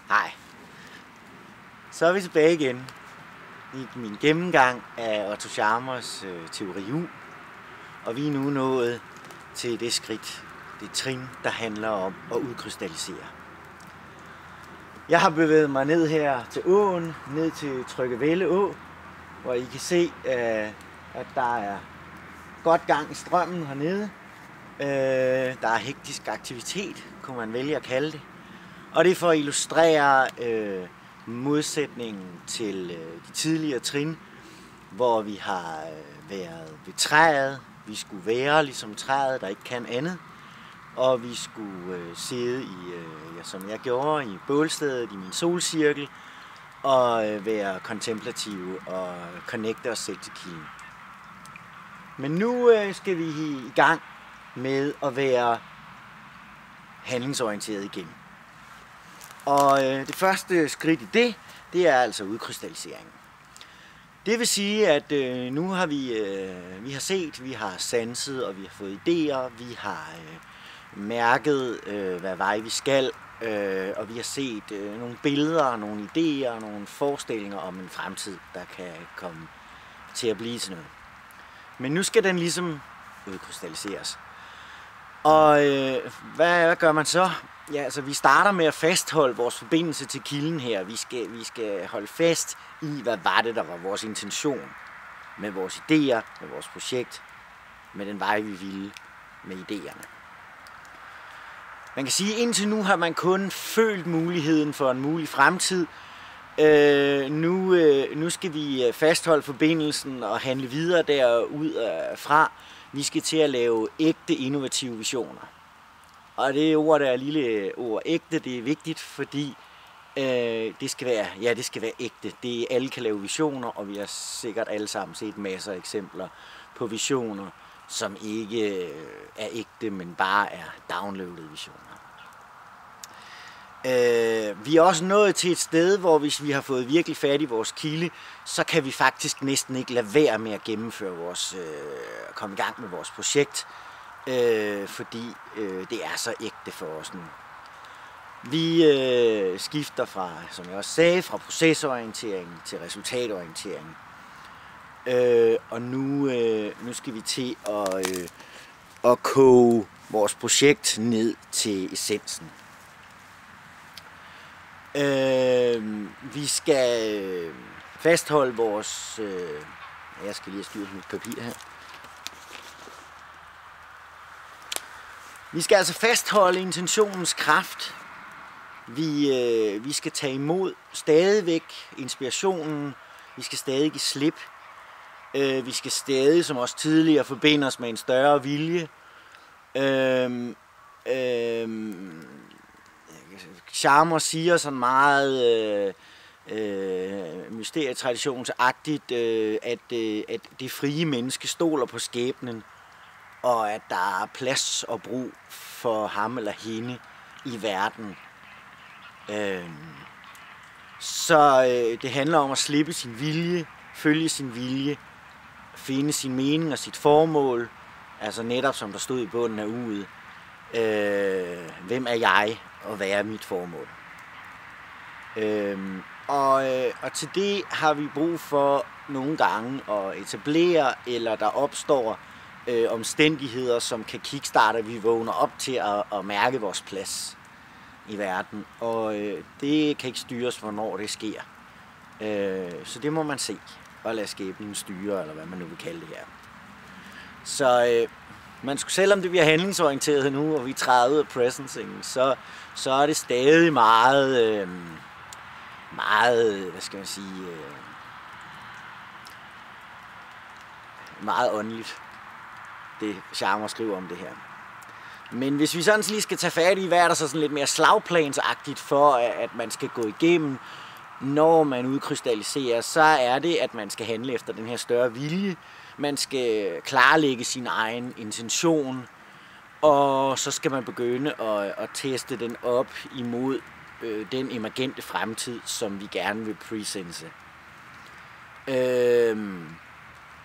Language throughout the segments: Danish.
Hej. Så er vi tilbage igen i min gennemgang af Otto Scharmers teori U, og vi er nu nået til det skridt, det trin, der handler om at udkrystallisere. Jeg har bevæget mig ned her til åen, ned til Tryggevælde Å, hvor I kan se, at der er godt gang i strømmen hernede. Der er hektisk aktivitet, kunne man vælge at kalde det. Og det er for at illustrere modsætningen til de tidligere trin, hvor vi har været ved træet. Vi skulle være ligesom træet, der ikke kan andet. Og vi skulle sidde i, som jeg gjorde, i bålstedet, i min solcirkel, og være kontemplative og connecte os selv til kilden. Men nu skal vi i gang med at være handlingsorienteret igen. Og det første skridt i det er altså udkrystalliseringen. Det vil sige, at nu har vi har set, vi har sanset, og vi har fået idéer, vi har mærket, hvad vej vi skal, og vi har set nogle billeder, nogle idéer, nogle forestillinger om en fremtid, der kan komme til at blive sådan noget. Men nu skal den ligesom udkrystalliseres. Og hvad gør man så? Ja, altså vi starter med at fastholde vores forbindelse til kilden her. Vi skal holde fast i, hvad var det, der var vores intention med vores idéer, med vores projekt, med den vej, vi ville med idéerne. Man kan sige, at indtil nu har man kun følt muligheden for en mulig fremtid. Nu skal vi fastholde forbindelsen og handle videre derudfra. Vi skal til at lave ægte innovative visioner. Og det ord, der er lille ord ægte, det er vigtigt, fordi det skal være ægte. Alle kan lave visioner, og vi har sikkert alle sammen set masser af eksempler på visioner, som ikke er ægte, men bare er downloadede visioner. Vi er også nået til et sted, hvor hvis vi har fået virkelig fat i vores kilde, så kan vi faktisk næsten ikke lade være med at gennemføre komme i gang med vores projekt, fordi det er så ægte for os nu. Vi skifter fra, som jeg også sagde, fra procesorientering til resultatorientering. Og nu skal vi til at koge vores projekt ned til essensen. Vi skal fastholde vores... jeg skal lige have styr på mit papir her. Vi skal altså fastholde intentionens kraft. Vi skal tage imod stadigvæk inspirationen. Vi skal stadig give slip. Vi skal stadig, som også tidligere, forbinde os med en større vilje. Scharmer siger sådan meget mysterietraditionsagtigt, at det frie menneske stoler på skæbnen, og at der er plads og brug for ham eller hende i verden. Så det handler om at slippe sin vilje, følge sin vilje, finde sin mening og sit formål, altså netop som der stod i bunden af uget. Hvem er jeg, og hvad er mit formål? Og til det har vi brug for nogle gange at etablere, eller der opstår omstændigheder, som kan kickstarte, at vi vågner op til at mærke vores plads i verden. Og det kan ikke styres, hvornår det sker. Så det må man se, og lade skæbnen styre, eller hvad man nu vil kalde det her. Så selvom det bliver handlingsorienteret nu, og vi træder ud af presencing, så er det stadig meget, hvad skal man sige, meget åndeligt, det Scharmer skriver om det her. Men hvis vi sådan lige skal tage fat i, hvad er der så sådan lidt mere slagplansagtigt for, at man skal gå igennem, når man udkrystalliserer, så er det, at man skal handle efter den her større vilje. Man skal klarlægge sin egen intention, og så skal man begynde at teste den op imod den emergente fremtid, som vi gerne vil presense.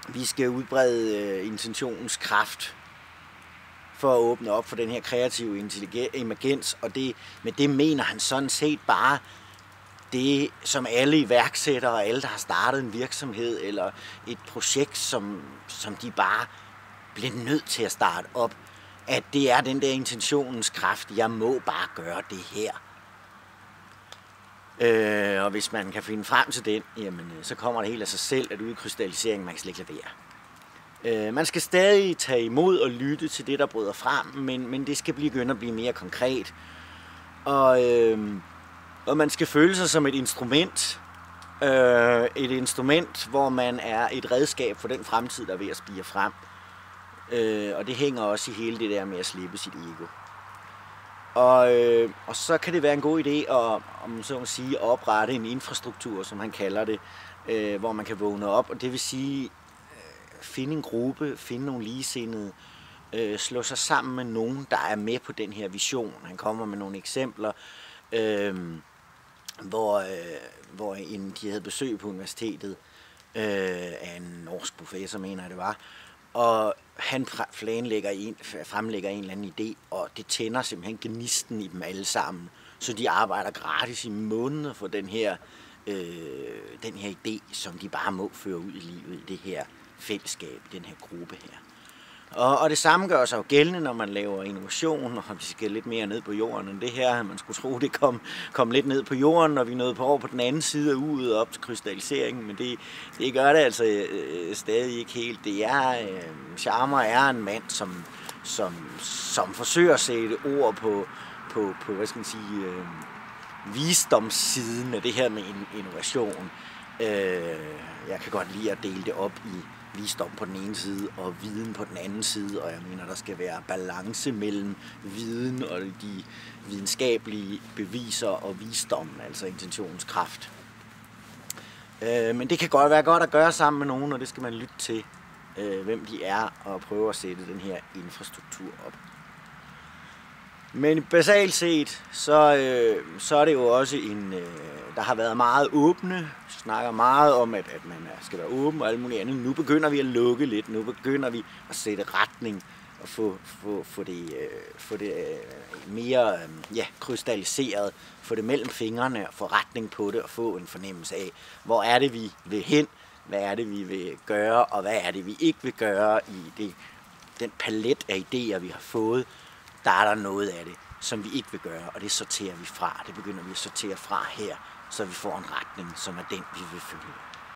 Vi skal udbrede intentionens kraft for at åbne op for den her kreative emergens, og med det mener han sådan set bare, det, som alle iværksættere og alle, der har startet en virksomhed eller et projekt, som de bare bliver nødt til at starte op, at det er den der intentionens kraft, jeg må bare gøre det her. Og hvis man kan finde frem til den, jamen, så kommer det helt af sig selv, at udkrystallisering, man kan slet ikke lade være. Man skal stadig tage imod og lytte til det, der bryder frem, men det skal begynde at blive mere konkret. Og man skal føle sig som et instrument. Et instrument, hvor man er et redskab for den fremtid, der er ved at spire frem. Og det hænger også i hele det der med at slippe sit ego. Og så kan det være en god idé at, om så må sige, oprette en infrastruktur, som han kalder det, hvor man kan vågne op. Og det vil sige, finde en gruppe, finde nogle ligesindede, slå sig sammen med nogen, der er med på den her vision. Han kommer med nogle eksempler, hvor de havde besøg på universitetet af en norsk professor, mener jeg det var. Og han fremlægger en eller anden idé, og det tænder simpelthen gnisten i dem alle sammen. Så de arbejder gratis i måneder for den her idé, som de bare må føre ud i livet, i det her fællesskab, i den her gruppe her. Og det samme gør sig jo gældende, når man laver innovation, og vi skal lidt mere ned på jorden end det her. Man skulle tro, det kom lidt ned på jorden, når vi nåede på over på den anden side af uget op til krystalliseringen, men det gør det altså stadig ikke helt. Det er, Sharma er en mand, som forsøger at sætte ord på hvad skal man sige, visdomssiden af det her med innovation. Jeg kan godt lide at dele det op i visdom på den ene side og viden på den anden side, og jeg mener, der skal være balance mellem viden og de videnskabelige beviser og visdom, altså intentionens kraft. Men det kan godt være godt at gøre sammen med nogen, og det skal man lytte til, hvem de er, og prøve at sætte den her infrastruktur op. Men basalt set, så er det jo også der har været meget åbne, snakker meget om, at man skal være åben og alt muligt andet. Nu begynder vi at lukke lidt, nu begynder vi at sætte retning og få det mere krystalliseret, få det mellem fingrene og få retning på det og få en fornemmelse af, hvor er det vi vil hen, hvad er det vi vil gøre, og hvad er det vi ikke vil gøre i den palet af idéer vi har fået. Der er der noget af det, som vi ikke vil gøre, og det sorterer vi fra. Det begynder vi at sortere fra her, så vi får en retning, som er den, vi vil følge.